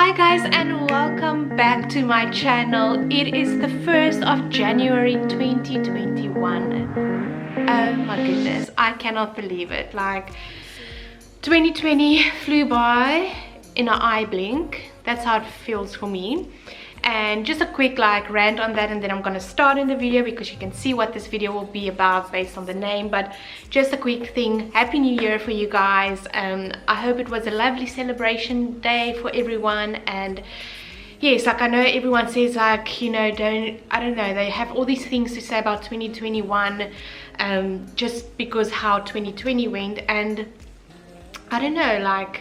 Hi guys, and welcome back to my channel. It is the 1st of January 2021. Oh my goodness, I cannot believe it. Like 2020 flew by in an eye blink. That's how it feels for me. And just a quick rant on that, and then I'm gonna start in the video because you can see what this video will be about based on the name. But just a quick thing, Happy New Year for you guys. I hope it was a lovely celebration day for everyone. And yes, I know everyone says I don't know, they have all these things to say about 2021 just because how 2020 went. And I don't know,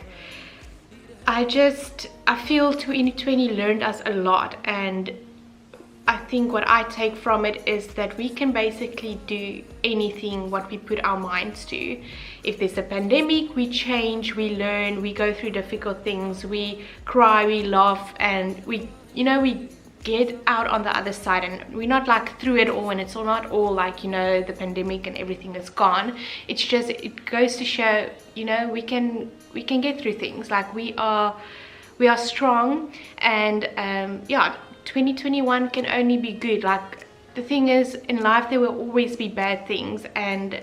I feel 2020 learned us a lot, and I think what I take from it is that we can basically do anything what we put our minds to. If there's a pandemic, we change, we learn, we go through difficult things, we cry, we laugh, and we get out on the other side, and we're not through it all, and it's all not all the pandemic and everything is gone. It's just, it goes to show, we can get through things. We are strong, and yeah, 2021 can only be good. The thing is, in life there will always be bad things, and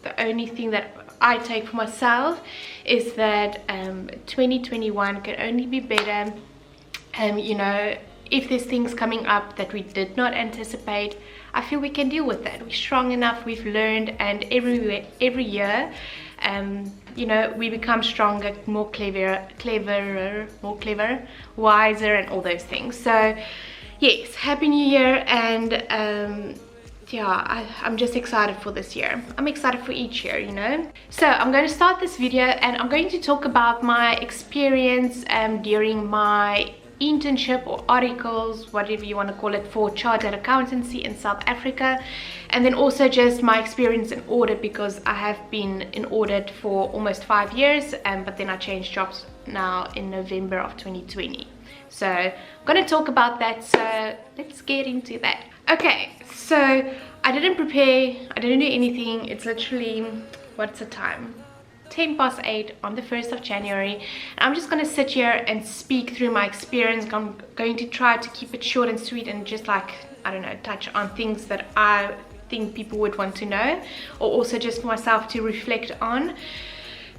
the only thing that I take for myself is that 2021 can only be better. If there's things coming up that we did not anticipate, I feel we can deal with that. We're strong enough, we've learned, and every year we become stronger, more cleverer, wiser, and all those things. So yes, Happy New Year. And yeah, I'm just excited for this year. I'm excited for each year, So I'm going to start this video, and I'm going to talk about my experience during my internship or articles, whatever you want to call it, for chartered accountancy in South Africa. And then also just my experience in audit, because I have been in audit for almost 5 years, but then I changed jobs now in November of 2020. So I'm going to talk about that, so let's get into that. Okay, so I didn't prepare, I didn't do anything. It's literally, what's the time? 8:10 on the 1st of January. And I'm just going to sit here and speak through my experience. I'm going to try to keep it short and sweet, and just I don't know, touch on things that I think people would want to know, or also just for myself to reflect on.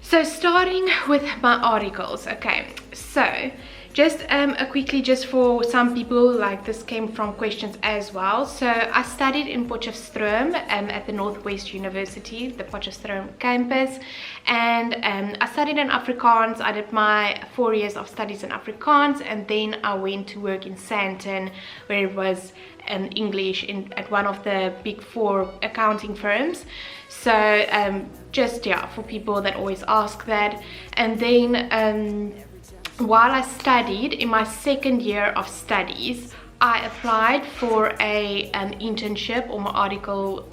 So starting with my articles. Okay, so just quickly, just for some people, this came from questions as well. So I studied in Potchefstroom at the Northwest University, the Potchefstroom campus, and I studied in Afrikaans. I did my 4 years of studies in Afrikaans, and then I went to work in Sandton, where it was English at one of the big 4 accounting firms. So just, yeah, for people that always ask that. And then while I studied, in my 2nd year of studies, I applied for a internship or my article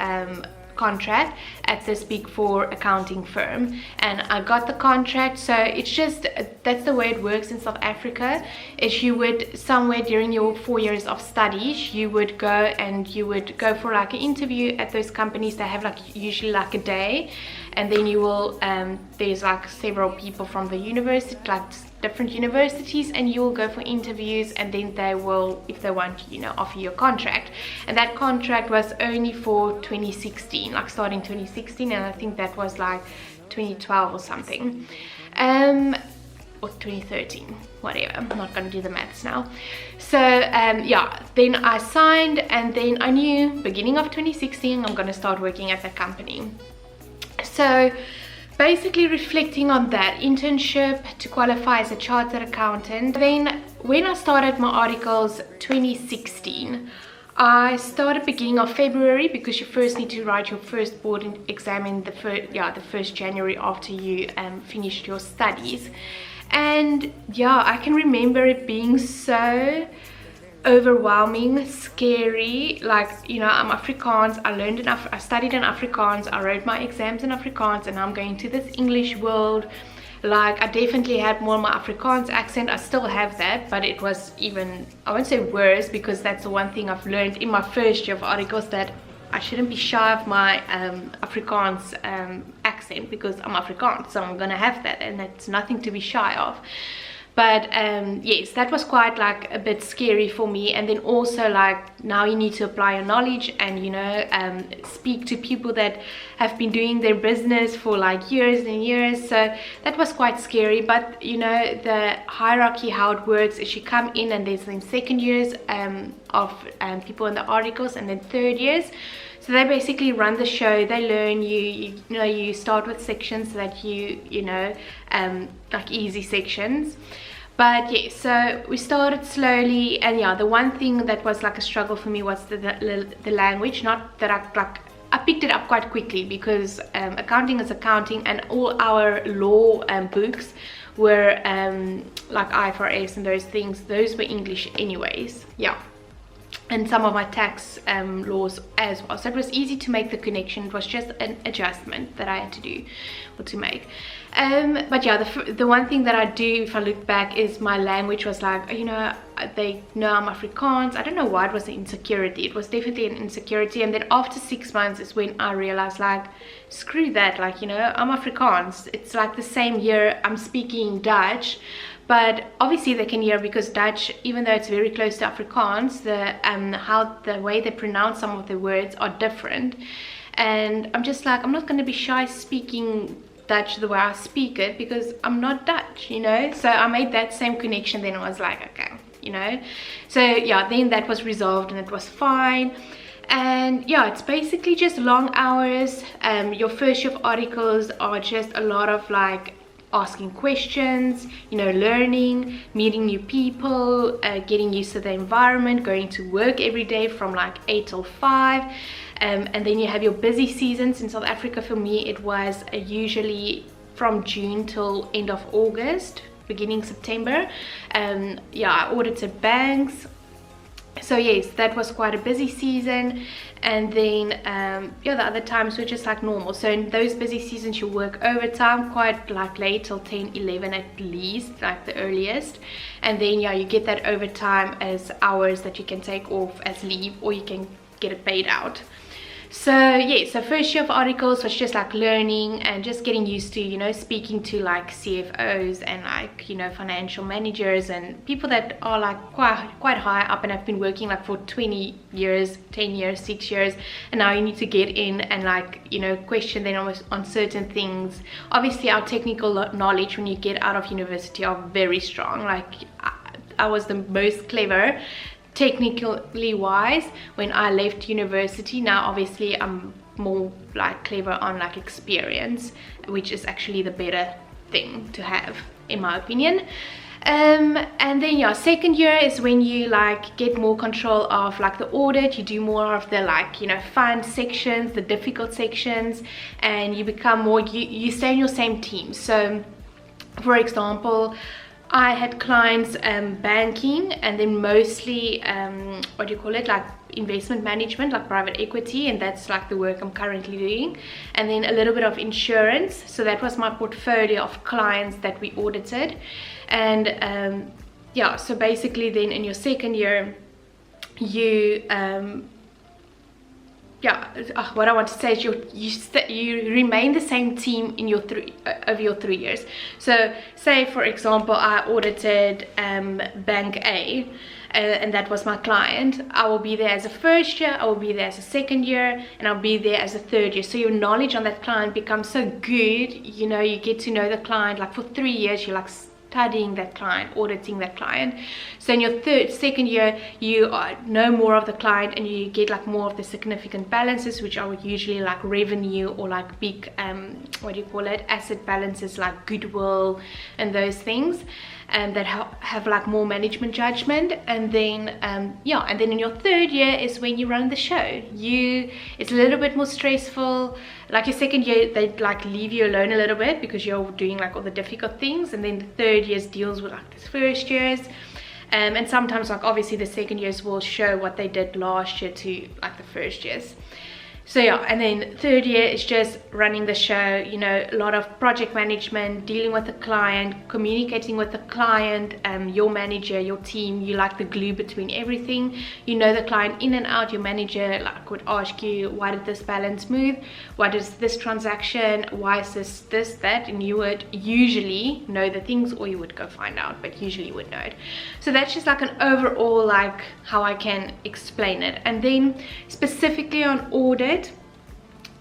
contract at this big 4 accounting firm, and I got the contract. So it's just, that's the way it works in South Africa. Is you would, somewhere during your 4 years of studies, you would go and you would go for an interview at those companies. They have usually a day, and then you will there's several people from the university, different universities, and you will go for interviews, and then they will, if they want, offer you a contract. And that contract was only for 2016, starting 2016, and I think that was 2012 or something, or 2013, whatever. I'm not gonna do the maths now. So yeah, then I signed, and then I knew beginning of 2016 I'm gonna start working at that company. So basically, reflecting on that internship to qualify as a chartered accountant. Then when I started my articles 2016, I started beginning of February, because you first need to write your first board exam in the 1st January after you finished your studies. And yeah, I can remember it being so overwhelming, scary. I'm Afrikaans, I studied in Afrikaans, I wrote my exams in Afrikaans, and I'm going to this English world. I definitely had more of my Afrikaans accent. I still have that, but it was even, I won't say worse, because that's the one thing I've learned in my 1st year of articles, that I shouldn't be shy of my Afrikaans accent, because I'm Afrikaans, so I'm gonna have that, and it's nothing to be shy of. But yes, that was quite like a bit scary for me. And then also like now you need to apply your knowledge and, you know, speak to people that have been doing their business for like years and years. So that was quite scary. But you know, the hierarchy, how it works is you come in and there's then second years of people in the articles, and then third years. So they basically run the show. They learn you know, you start with sections that you know, like easy sections. But yeah, so we started slowly, and yeah, the one thing that was like a struggle for me was the language. Not that I picked it up quite quickly, because accounting is accounting, and all our law books were like IFRS and those things, those were English anyways. Yeah. And some of my tax laws as well. So it was easy to make the connection. It was just an adjustment that I had to do or to make. But yeah, the one thing that I do, if I look back, is my language was like, you know, they know I'm Afrikaans. I don't know why it was an insecurity. It was definitely an insecurity. And then after 6 months is when I realized, like, screw that. Like, you know, I'm Afrikaans. It's like the same year I'm speaking Dutch. But obviously they can hear, because Dutch, even though it's very close to Afrikaans, the way they pronounce some of the words are different. And I'm just like, I'm not going to be shy speaking Dutch the way I speak it, because I'm not Dutch, you know. So I made that same connection. Then I was like, okay, you know. So yeah, then that was resolved and it was fine. And yeah, it's basically just long hours. Your first year of articles are just a lot of like asking questions, you know, learning, meeting new people, getting used to the environment, going to work every day from like 8 till 5. And then you have your busy seasons. In South Africa, for me, it was usually from June till end of August, beginning September. Yeah, I audited banks. So yes, that was quite a busy season. And then yeah, the other times were just like normal. So in those busy seasons you work overtime quite like late, till 10, 11 at least, like the earliest. And then yeah, you get that overtime as hours that you can take off as leave, or you can get it paid out. So yeah, so first year of articles was just like learning and just getting used to, you know, speaking to like CFOs and like, you know, financial managers and people that are like quite high up and have been working like for 20 years, 10 years, 6 years, and now you need to get in and like, you know, question them on certain things. Obviously our technical knowledge when you get out of university are very strong. Like I was the most clever technically wise when I left university. Now obviously I'm more like clever on like experience, which is actually the better thing to have in my opinion. And then yeah, second year is when you like get more control of like the audit. You do more of the like, you know, fun sections, the difficult sections, and you become more, you stay in your same team. So for example, I had clients banking, and then mostly what do you call it, like investment management, like private equity, and that's like the work I'm currently doing. And then a little bit of insurance. So that was my portfolio of clients that we audited. And yeah, so basically then in your second year you yeah, what I want to say is you remain the same team in your over your 3 years. So say for example I audited bank A, and that was my client. I will be there as a first year, I will be there as a second year, and I'll be there as a third year. So your knowledge on that client becomes so good, you know, you get to know the client like for 3 years. You're like studying that client, auditing that client. So in your second year you know more of the client, and you get like more of the significant balances, which are usually like revenue or like big what do you call it, asset balances like goodwill and those things, and that have like more management judgment. And then yeah, and then in your third year is when you run the show. It's a little bit more stressful. Like your second year they like leave you alone a little bit because you're doing like all the difficult things, and then the third year deals with like the first years. And sometimes like obviously the second years will show what they did last year to like the first years. So yeah, and then third year is just running the show, you know, a lot of project management, dealing with the client, communicating with the client, your manager, your team. You like the glue between everything. You know the client in and out. Your manager like would ask you, why did this balance move? What is this transaction? Why is this, that? And you would usually know the things, or you would go find out, but usually you would know it. So that's just like an overall, like how I can explain it. And then specifically on audit,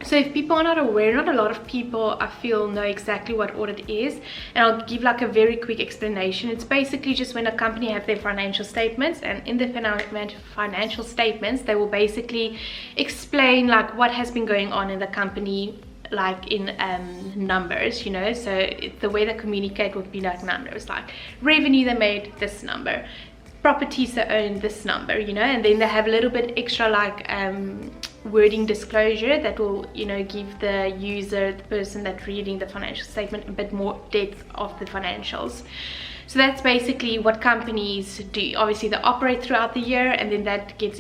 so if people are not aware, not a lot of people I feel know exactly what audit is, and I'll give like a very quick explanation. It's basically just when a company have their financial statements, and in the financial statements they will basically explain like what has been going on in the company, like in numbers, you know. So the way they communicate would be like numbers, like revenue they made this number, properties they own this number, you know. And then they have a little bit extra like wording disclosure that will, you know, give the user, the person that's reading the financial statement, a bit more depth of the financials. So that's basically what companies do. Obviously they operate throughout the year, and then that gets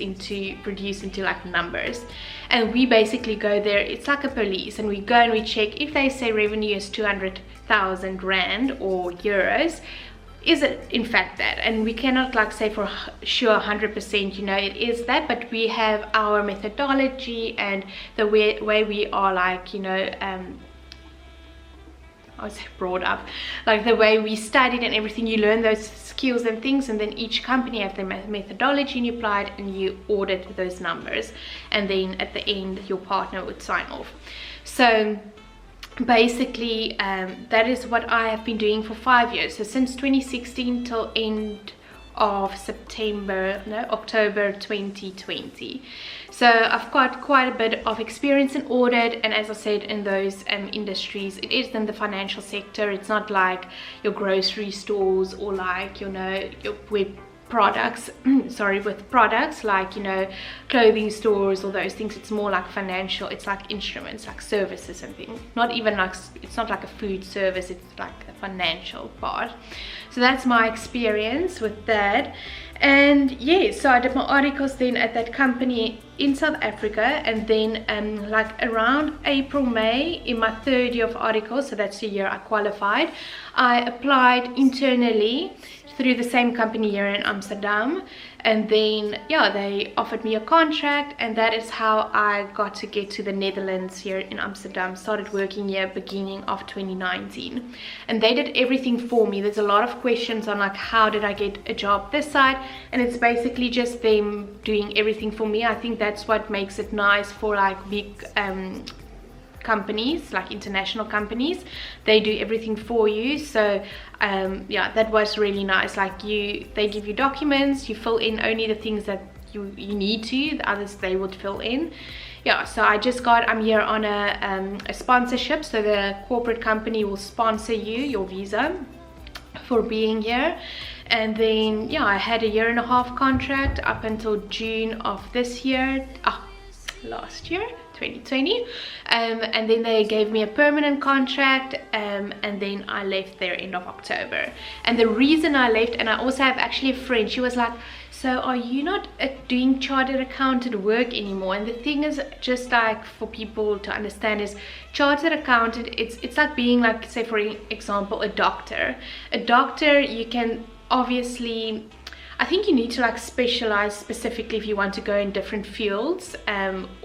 produced into like numbers, and we basically go there. It's like a police, and we go and we check if they say revenue is 200,000 rand or euros, is it in fact that? And we cannot like say for sure 100%, you know, it is that, but we have our methodology and the way we are, like, you know, I was brought up, like the way we studied and everything. You learn those skills and things, and then each company have their methodology, and you apply it and you audit those numbers, and then at the end your partner would sign off. So basically that is what I have been doing for 5 years. So since 2016 till end of October 2020. So I've got quite a bit of experience in audit, and as I said, in those industries, it is in the financial sector. It's not like your grocery stores or like, you know, your web products sorry, with products like, you know, clothing stores or those things. It's more like financial. It's like instruments, like services and things. Not even like, it's not like a food service, it's like the financial part. So that's my experience with that. And yeah, so I did my articles then at that company in South Africa, and then like around April, May, in my third year of articles, so that's the year I qualified, I applied internally through the same company here in Amsterdam, and then yeah, they offered me a contract, and that is how I got to get to the Netherlands here in Amsterdam. Started working here beginning of 2019, and they did everything for me. There's a lot of questions on like, how did I get a job this side, and it's basically just them doing everything for me. I think that's what makes it nice for like big companies, like international companies. They do everything for you. So yeah, that was really nice. Like they give you documents, you fill in only the things that you need to, the others they would fill in. Yeah, so I'm here on a sponsorship, so the corporate company will sponsor you your visa for being here. And then yeah, I had a 1.5 year contract up until June of this year, last year 2020, and then they gave me a permanent contract, and then I left there end of October. And the reason I left, and I also have actually a friend, she was like, so are you not doing chartered accountant work anymore? And the thing is, just like for people to understand, is chartered accountant, it's like being like, say for example, a doctor. You can obviously, I think you need to like specialize specifically if you want to go in different fields,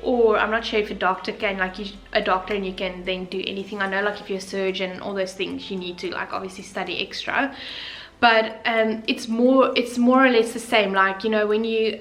or I'm not sure if a doctor can, like a doctor and you can then do anything. I know like if you're a surgeon and all those things, you need to like obviously study extra. But it's more or less the same. Like, you know, when you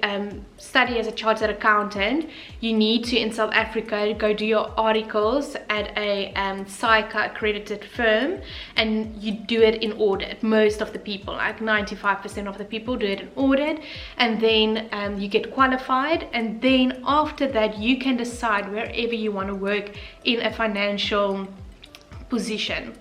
study as a chartered accountant, you need to, in South Africa, go do your articles at a SAICA accredited firm, and you do it in audit. Most of the people, like 95% of the people, do it in audit, and then you get qualified, and then after that you can decide wherever you want to work in a financial position.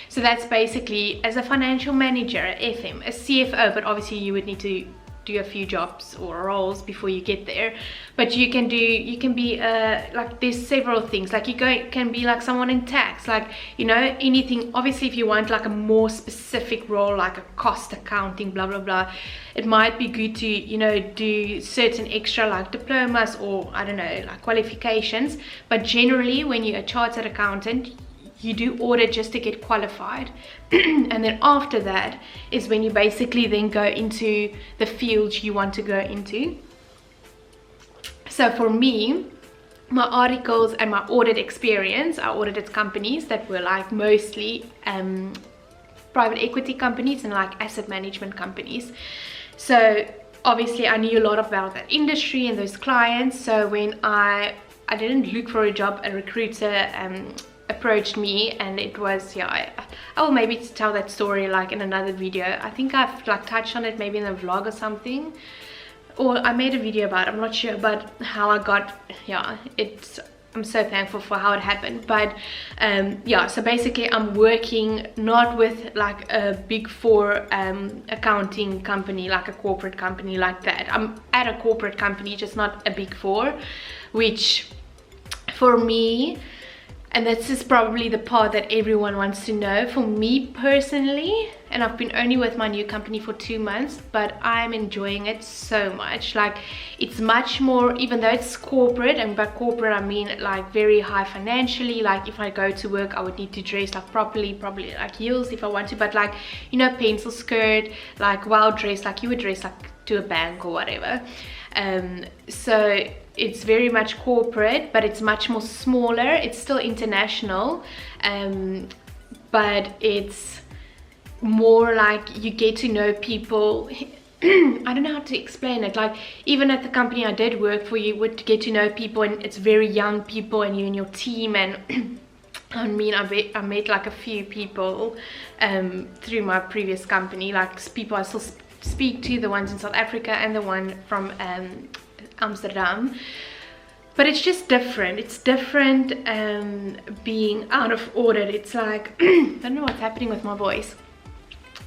So that's basically as a financial manager, a FM, a CFO, but obviously you would need to do a few jobs or roles before you get there. But you can be like, there's several things, like you can be like someone in tax, like, you know, anything. Obviously if you want like a more specific role, like a cost accounting, blah blah blah, it might be good to, you know, do certain extra like diplomas or I don't know, like qualifications. But generally when you're a chartered accountant, you do audit just to get qualified. And then after that is when you basically then go into the fields you want to go into. So for me, my articles and my audit experience, I audited companies that were like mostly private equity companies and like asset management companies. So obviously I knew a lot about that industry and those clients. So when I didn't look for a job, a recruiter approached me, and it was, yeah, I will maybe tell that story like in another video. I think I've like touched on it maybe in a vlog or something, or I made a video about it, I'm not sure, but how I got, yeah, I'm so thankful for how it happened. But yeah, so basically I'm working not with like a big four accounting company, like a corporate company like that. I'm at a corporate company, just not a big four, which for me, and this is probably the part that everyone wants to know, for me personally, and I've been only with my new company for 2 months, but I'm enjoying it so much. Like, it's much more, even though it's corporate, and by corporate I mean like very high financially. Like if I go to work, I would need to dress like properly, probably like heels if I want to, but like, you know, pencil skirt, like well dressed, like you would dress like to a bank or whatever. So it's very much corporate, but it's much more smaller. It's still international, but it's more like you get to know people. I don't know how to explain it. Like even at the company I did work for, you would get to know people, and it's very young people, and you and your team. And I mean, I met like a few people through my previous company, like people I still speak to, the ones in South Africa and the one from Amsterdam. But it's just different. It's different being out of audit. It's like I don't know what's happening with my voice.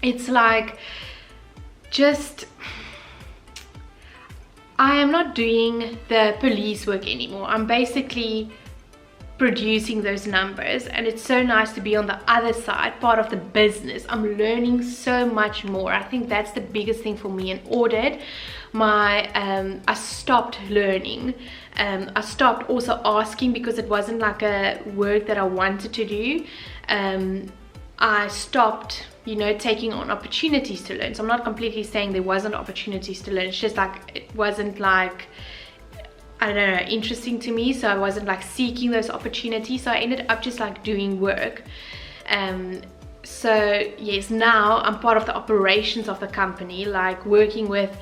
It's like, just, I am not doing the police work anymore. I'm basically producing those numbers, and it's so nice to be on the other side, part of the business. I'm learning so much more. I think that's the biggest thing for me in audit. I stopped learning. I stopped also asking, because it wasn't like a work that I wanted to do. I stopped, you know, taking on opportunities to learn. So I'm not completely saying there wasn't opportunities to learn. It's just like, it wasn't like, I don't know, interesting to me. So I wasn't like seeking those opportunities. So I ended up just like doing work. So yes, now I'm part of the operations of the company, like working with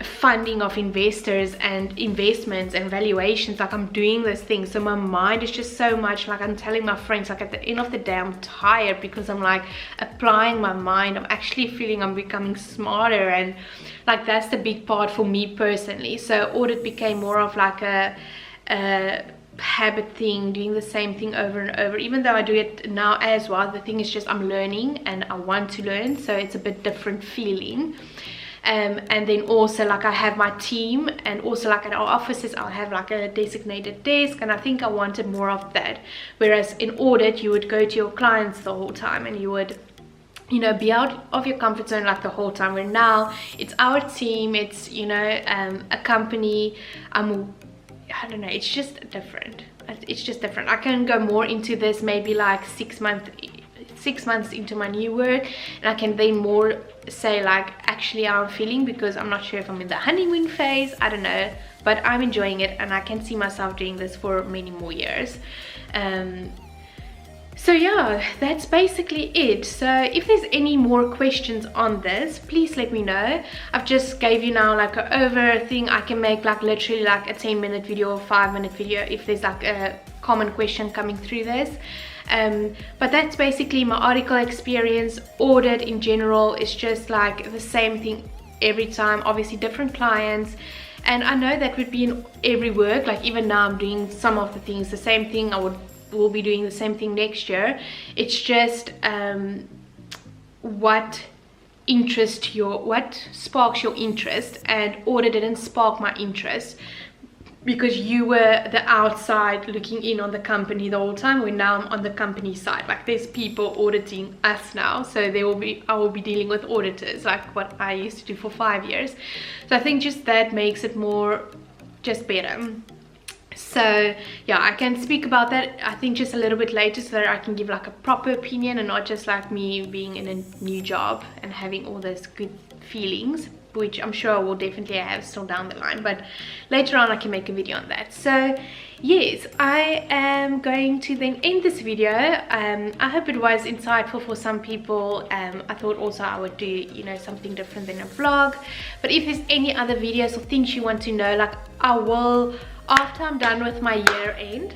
funding of investors and investments and valuations. Like I'm doing those things. So my mind is just so much, like I'm telling my friends, like at the end of the day I'm tired, because I'm like applying my mind. I'm actually feeling I'm becoming smarter, and like that's the big part for me personally. So audit became more of like a habit thing, doing the same thing over and over, even though I do it now as well. The thing is just I'm learning and I want to learn, so it's a bit different feeling. And then also like I have my team, and also like at our offices I'll have like a designated desk, and I think I wanted more of that. Whereas in audit you would go to your clients the whole time, and you would, you know, be out of your comfort zone like the whole time. Where now it's our team, it's, you know, a company. I don't know, it's just different. It's just different. I can go more into this maybe like 6 months into my new work, and I can then more say like actually how I'm feeling, because I'm not sure if I'm in the honeymoon phase, I don't know, but I'm enjoying it, and I can see myself doing this for many more years. So yeah, that's basically it. So if there's any more questions on this, please let me know. I've just gave you now like an over thing. I can make like literally like a 10-minute video or 5-minute video if there's like a common question coming through this. But that's basically my article experience. Audit in general is just like the same thing every time, obviously different clients, and I know that would be in every work. Like even now I'm doing some of the things the same thing. Will be doing the same thing next year. It's just what sparks your interest, and audit didn't spark my interest because you were the outside looking in on the company the whole time, when now I'm on the company side. Like, there's people auditing us now, so I will be dealing with auditors, like what I used to do for 5 years. So I think just that makes it more just better. So yeah, I can speak about that, I think, just a little bit later, so that I can give like a proper opinion and not just like me being in a new job and having all those good feelings, which I'm sure I will definitely have still down the line, but later on I can make a video on that. So yes, I am going to then end this video. I hope it was insightful for some people. I thought also I would do, you know, something different than a vlog, but if there's any other videos or things you want to know, like, I will, after I'm done with my year end,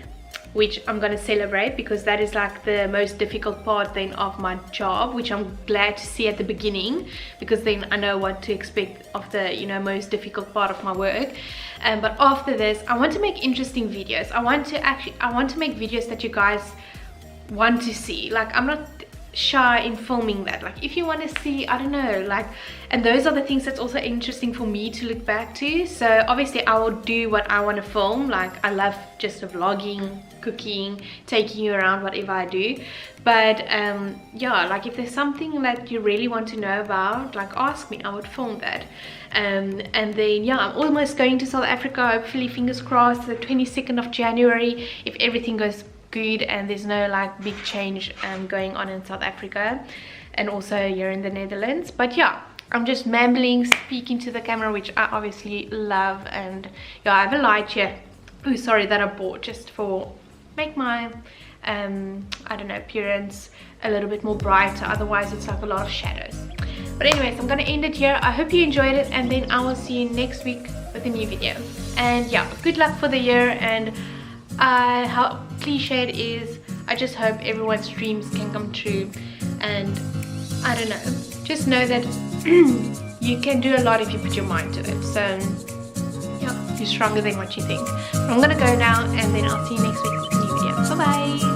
which I'm going to celebrate, because that is like the most difficult part then of my job, which I'm glad to see at the beginning, because then I know what to expect of the, you know, most difficult part of my work. But after this, I want to make interesting videos. I want to make videos that you guys want to see. Like, I'm not shy in filming that. Like, if you want to see, I don't know, like, and those are the things that's also interesting for me to look back to. So obviously I will do what I want to film. Like, I love just vlogging, cooking, taking you around, whatever I do. But yeah, like, if there's something that you really want to know about, like, ask me, I would film that. And then yeah, I'm almost going to South Africa, hopefully, fingers crossed, the 22nd of January, if everything goes good and there's no like big change going on in South Africa, and also here in the Netherlands. But yeah, I'm just mumbling, speaking to the camera, which I obviously love. And yeah, I have a light here, oh sorry, that I bought just for make my I don't know, appearance a little bit more brighter, otherwise it's like a lot of shadows. But anyways, I'm gonna end it here. I hope you enjoyed it, and then I will see you next week with a new video. And yeah, good luck for the year, and how cliche it is, I just hope everyone's dreams can come true. And I don't know, just know that you can do a lot if you put your mind to it. So yeah, you're stronger than what you think. I'm gonna go now, and then I'll see you next week with a new video. Bye bye.